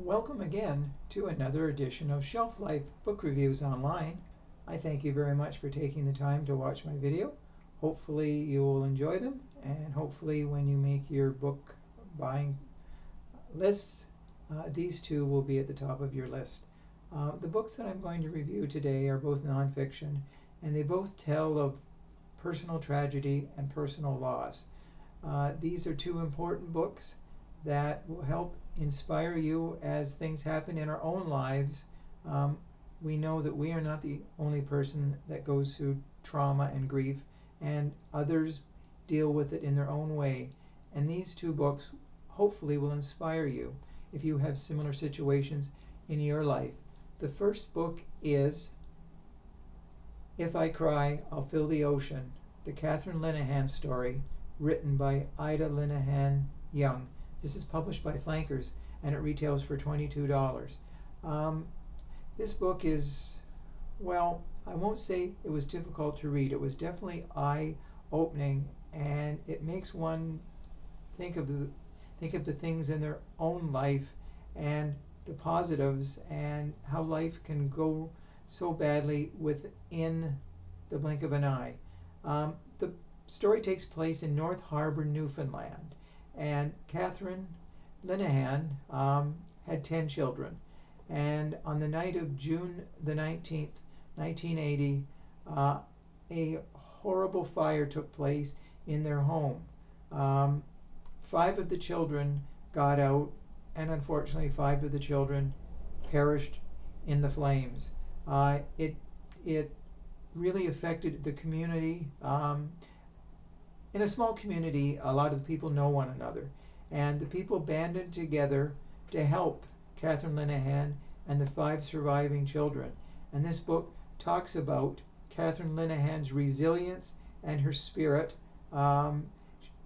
Welcome again to another edition of Shelf Life Book Reviews Online. I thank you very much for taking the time to watch my video. Hopefully you will enjoy them, and hopefully when you make your book buying lists, these two will be at the top of your list. The books that I'm going to review today are both nonfiction, and they both tell of personal tragedy and personal loss. These are two important books that will help inspire you as things happen in our own lives. We know that we are not the only person that goes through trauma and grief, and others deal with it in their own way. And these two books hopefully will inspire you if you have similar situations in your life. The first book is If I Cry, I'll Fill the Ocean, the Catherine Linehan story, written by Ida Linehan Young. This is published by Flankers, and it retails for $22. This book is, well, I won't say it was difficult to read. It was definitely eye-opening, and it makes one think of the things in their own life and the positives, and how life can go so badly within the blink of an eye. The story takes place in North Harbour, Newfoundland, and Catherine Linehan had 10 children. And on the night of June the 19th, 1980, a horrible fire took place in their home. 5 of the children got out, and unfortunately 5 of the children perished in the flames. It really affected the community. In a small community, a lot of the people know one another, and the people banded together to help Catherine Linehan and the 5 surviving children. And this book talks about Catherine Linehan's resilience and her spirit.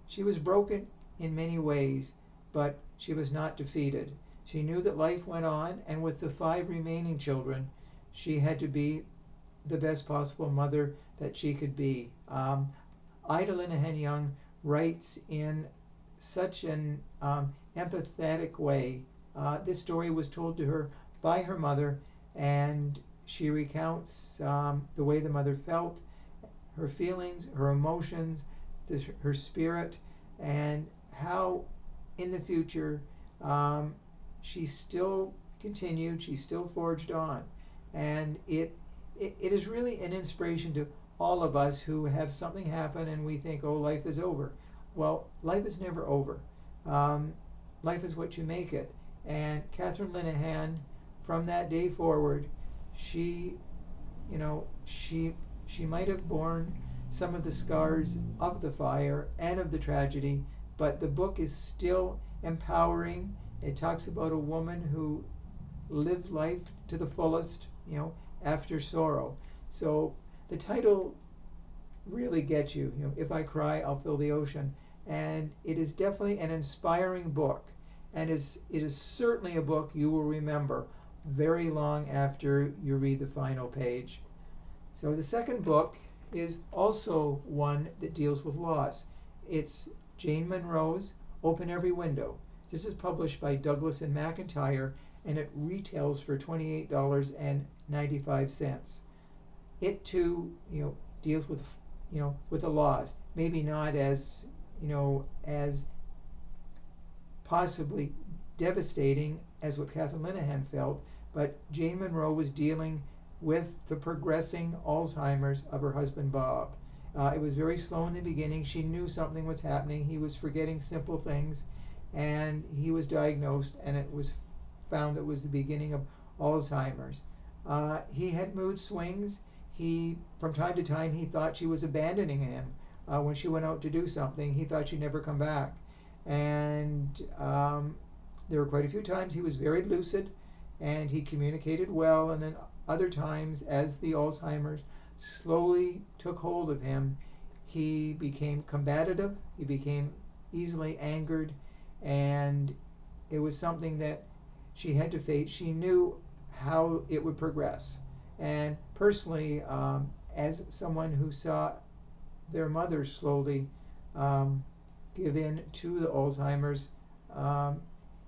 She was broken in many ways, but she was not defeated. She knew that life went on, and with the 5 remaining children, she had to be the best possible mother that she could be. Ida Linehan Young writes in such an empathetic way. This story was told to her by her mother, and she recounts the way the mother felt, her feelings, her emotions, her spirit, and how in the future she still continued, she still forged on. And it is really an inspiration to all of us who have something happen and we think, oh, life is over. Well, life is never over. Life is what you make it. And Catherine Linehan, from that day forward, she might have borne some of the scars of the fire and of the tragedy, but the book is still empowering. It talks about a woman who lived life to the fullest, after sorrow. So the title really gets you. If I Cry, I'll Fill the Ocean. And it is definitely an inspiring book. And it is certainly a book you will remember very long after you read the final page. So the second book is also one that deals with loss. It's Jane Munro's Open Every Window. This is published by Douglas and McIntyre, and it retails for $28.95. It too, deals with a loss. Maybe not as possibly devastating as what Catherine Linehan felt, but Jane Munro was dealing with the progressing Alzheimer's of her husband Bob. It was very slow in the beginning. She knew something was happening. He was forgetting simple things, and he was diagnosed, and it was found that it was the beginning of Alzheimer's. He had mood swings. From time to time, he thought she was abandoning him. When she went out to do something, he thought she'd never come back. And there were quite a few times he was very lucid, and he communicated well, and then other times, as the Alzheimer's slowly took hold of him, he became combative, he became easily angered, and it was something that she had to face. She knew how it would progress. And personally, as someone who saw their mother slowly give in to the Alzheimer's,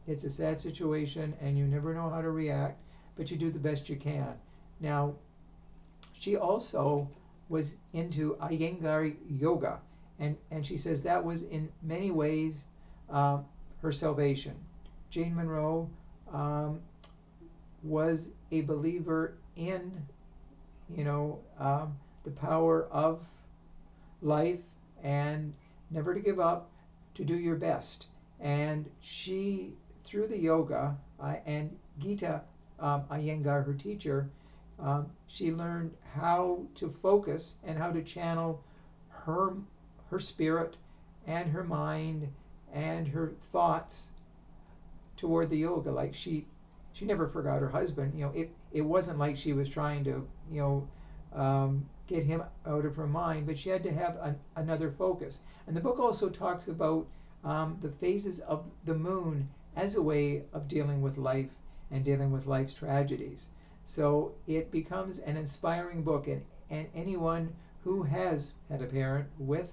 It's a sad situation and you never know how to react, but you do the best you can. Now, she also was into Iyengar yoga, and she says that was in many ways her salvation. Jane Munro was a believer in, the power of life and never to give up, to do your best. And she, through the yoga and Gita Iyengar, her teacher, she learned how to focus and how to channel her spirit and her mind and her thoughts toward the yoga. Like she never forgot her husband. It wasn't like she was trying to get him out of her mind, but she had to have another focus. And the book also talks about the phases of the moon as a way of dealing with life and dealing with life's tragedies. So it becomes an inspiring book, and anyone who has had a parent with,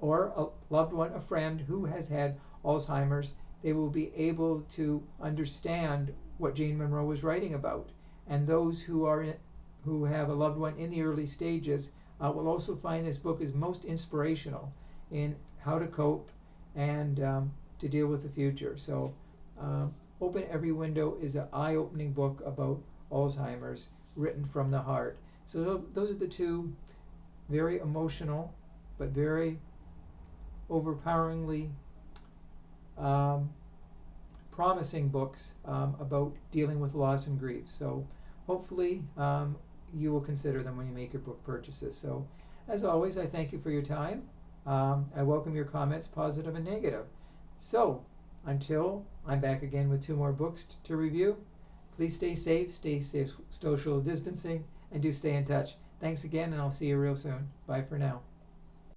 or a loved one, a friend who has had Alzheimer's, they will be able to understand what Jane Munro was writing about. And those who have a loved one in the early stages will also find this book is most inspirational in how to cope and to deal with the future. So Open Every Window is an eye-opening book about Alzheimer's, written from the heart. So those are the two very emotional but very overpoweringly promising books about dealing with loss and grief. So hopefully you will consider them when you make your book purchases. So as always, I thank you for your time. I welcome your comments, positive and negative. So until I'm back again with 2 more books to review, please stay safe, social distancing, and do stay in touch. Thanks again, and I'll see you real soon. Bye for now.